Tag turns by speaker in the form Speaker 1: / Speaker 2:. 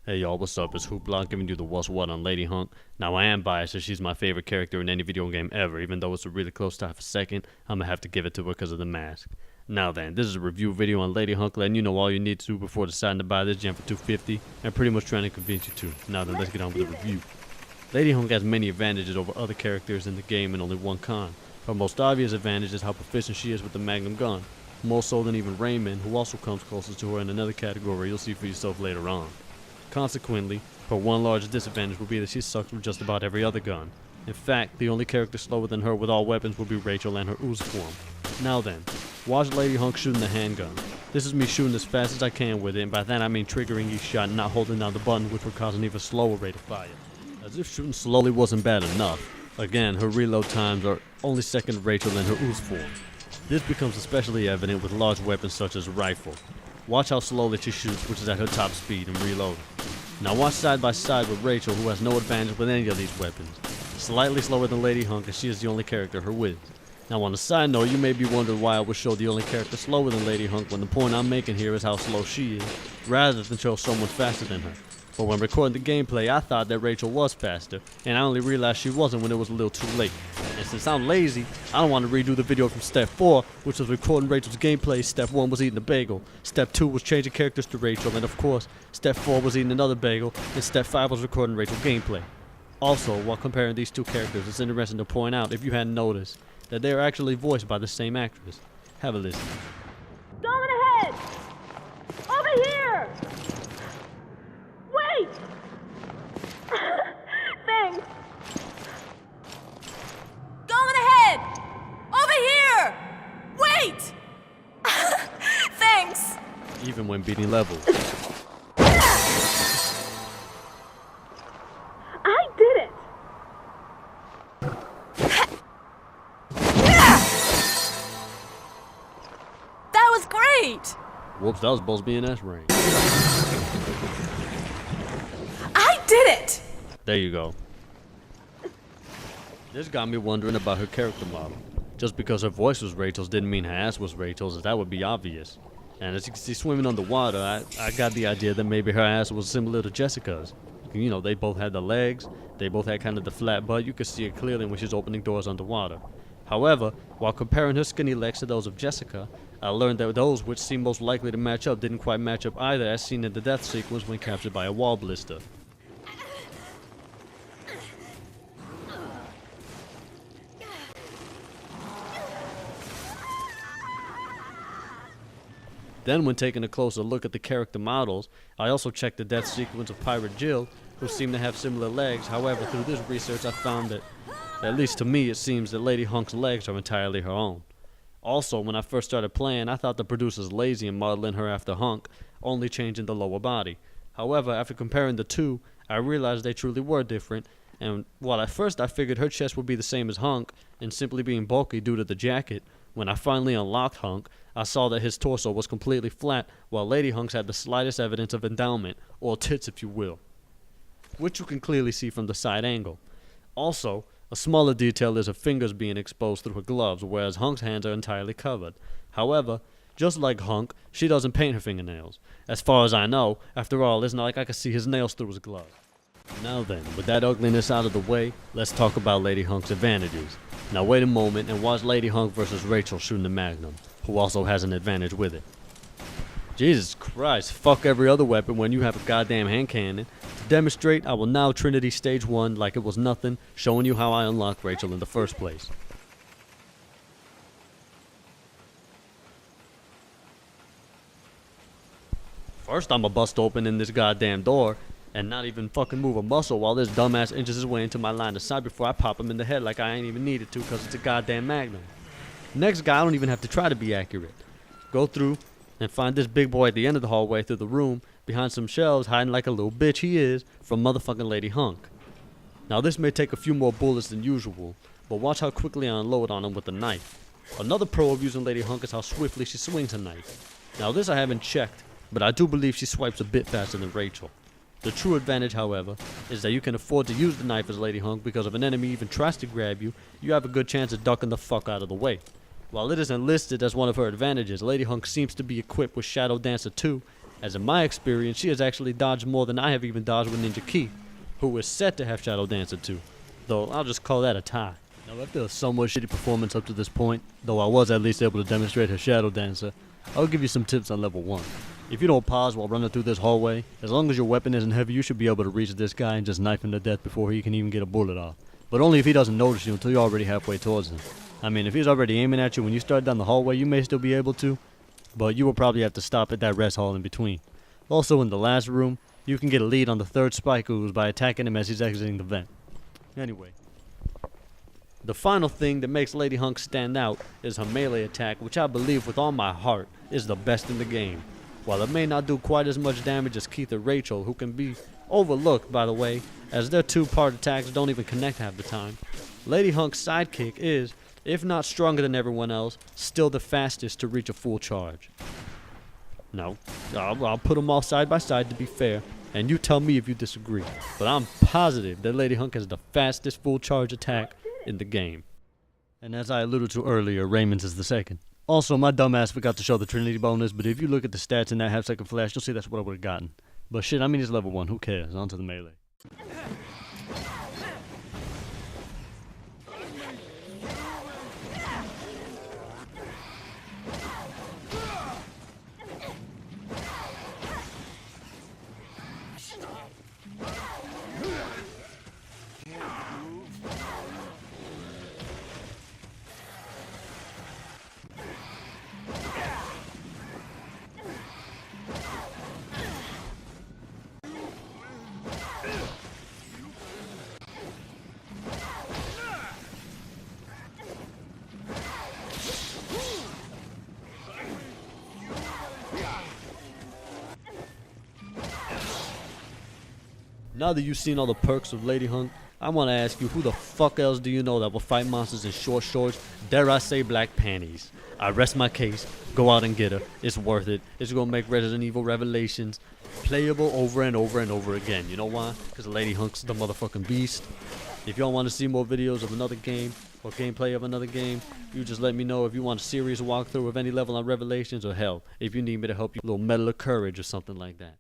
Speaker 1: Hey y'all, what's up? It's Hoopla giving you the what's what on Lady HUNK. Now I am biased as she's my favorite character in any video game ever, even though it's a really close tie for second, I'm gonna have to give it to her because of the mask. Now then, this is a review video on Lady HUNK, letting you know all you need to do before deciding to buy this gem for $250, and pretty much trying to convince you to. Now then, let's get on with the review. Lady HUNK has many advantages over other characters in the game and only one con. Her most obvious advantage is how proficient she is with the Magnum gun, more so than even Rayman, who also comes closest to her in another category you'll see for yourself later on. Consequently, her one large disadvantage will be that she sucks with just about every other gun. In fact, the only character slower than her with all weapons will be Rachel and her ooze form. Now then, watch Lady HUNK shooting the handgun. This is me shooting as fast as I can with it, and by that I mean triggering each shot and not holding down the button, which would cause an even slower rate of fire. As if shooting slowly wasn't bad enough, again, her reload times are only second to Rachel in her ooze form. This becomes especially evident with large weapons such as a rifle. Watch how slowly she shoots, which is at her top speed, and reloading. Now watch side by side with Rachel, who has no advantage with any of these weapons. Slightly slower than Lady HUNK, as she is the only character her with. Now on a side note, you may be wondering why I would show the only character slower than Lady HUNK when the point I'm making here is how slow she is, rather than show someone faster than her. But when recording the gameplay, I thought that Rachel was faster, and I only realized she wasn't when it was a little too late. And since I'm lazy, I don't want to redo the video from step 4, which was recording Rachel's gameplay. Step 1 was eating a bagel, step 2 was changing characters to Rachel, and of course, step 4 was eating another bagel, and step 5 was recording Rachel's gameplay. Also, while comparing these two characters, it's interesting to point out, if you hadn't noticed, that they are actually voiced by the same actress. Have a listen.
Speaker 2: Going ahead! Over here! Wait! Thanks. Going ahead! Over here! Wait! Thanks.
Speaker 1: Even when beating levels.
Speaker 2: I did it! That was great!
Speaker 1: Whoops, that was supposed to be an S rank.
Speaker 2: I did it!
Speaker 1: There you go. This got me wondering about her character model. Just because her voice was Rachel's didn't mean her ass was Rachel's, as that would be obvious. And as you can see swimming underwater, I got the idea that maybe her ass was similar to Jessica's. You know, they both had the legs, they both had kind of the flat butt, you could see it clearly when she's opening doors underwater. However, while comparing her skinny legs to those of Jessica, I learned that those which seemed most likely to match up didn't quite match up either, as seen in the death sequence when captured by a wall blister. Then when taking a closer look at the character models, I also checked the death sequence of Pirate Jill, who seemed to have similar legs. However, through this research I found that, at least to me, it seems that Lady HUNK's legs are entirely her own. Also, when I first started playing, I thought the producers lazy in modeling her after HUNK, only changing the lower body. However, after comparing the two, I realized they truly were different, and while at first I figured her chest would be the same as HUNK, and simply being bulky due to the jacket, when I finally unlocked HUNK, I saw that his torso was completely flat, while Lady HUNK's had the slightest evidence of endowment, or tits if you will, which you can clearly see from the side angle. Also, a smaller detail is her fingers being exposed through her gloves, whereas HUNK's hands are entirely covered. However, just like HUNK, she doesn't paint her fingernails. As far as I know, after all, it's not like I can see his nails through his glove. Now then, with that ugliness out of the way, let's talk about Lady HUNK's advantages. Now wait a moment and watch Lady HUNK versus Rachel shooting the Magnum, who also has an advantage with it. Jesus Christ, fuck every other weapon when you have a goddamn hand cannon. To demonstrate, I will now Trinity Stage 1 like it was nothing, showing you how I unlocked Rachel in the first place. First I'ma bust open in this goddamn door, and not even fucking move a muscle while this dumbass inches his way into my line of sight before I pop him in the head like I ain't even needed to because it's a goddamn Magnum. Next guy, I don't even have to try to be accurate. Go through and find this big boy at the end of the hallway through the room, behind some shelves, hiding like a little bitch he is, from motherfucking Lady HUNK. Now this may take a few more bullets than usual, but watch how quickly I unload on him with the knife. Another pro of using Lady HUNK is how swiftly she swings her knife. Now this I haven't checked, but I do believe she swipes a bit faster than Rachel. The true advantage, however, is that you can afford to use the knife as Lady HUNK because if an enemy even tries to grab you, you have a good chance of ducking the fuck out of the way. While it isn't listed as one of her advantages, Lady HUNK seems to be equipped with Shadow Dancer 2, as in my experience, she has actually dodged more than I have even dodged with Ninja Keith, who is set to have Shadow Dancer too, though I'll just call that a tie. Now after a somewhat shitty performance up to this point, though I was at least able to demonstrate her Shadow Dancer, I'll give you some tips on level 1. If you don't pause while running through this hallway, as long as your weapon isn't heavy, you should be able to reach this guy and just knife him to death before he can even get a bullet off. But only if he doesn't notice you until you're already halfway towards him. I mean, if he's already aiming at you when you start down the hallway, you may still be able to, but you will probably have to stop at that rest hall in between. Also, in the last room, you can get a lead on the third Spike Ooze by attacking him as he's exiting the vent. Anyway, the final thing that makes Lady Hunk stand out is her melee attack, which I believe with all my heart is the best in the game. While it may not do quite as much damage as Keith or Rachel, who can be overlooked by the way, as their two-part attacks don't even connect half the time, Lady Hunk's sidekick is, if not stronger than everyone else, still the fastest to reach a full charge. Now, I'll put them all side by side to be fair, and you tell me if you disagree, but I'm positive that Lady Hunk has the fastest full charge attack in the game. And as I alluded to earlier, Raymond's is the second. Also, my dumbass forgot to show the Trinity bonus, but if you look at the stats in that half-second flash, you'll see that's what I would have gotten. But shit, I mean it's level 1, who cares? On to the melee. Now that you've seen all the perks of Lady Hunk, I want to ask you, who the fuck else do you know that will fight monsters in short shorts, dare I say black panties? I rest my case, go out and get her, it's worth it, it's gonna make Resident Evil Revelations playable over and over and over again. You know why? Because Lady Hunk's the motherfucking beast. If y'all want to see more videos of another game, or gameplay of another game, you just let me know if you want a serious walkthrough of any level on Revelations, or hell, if you need me to help you, a little Metal of Courage or something like that.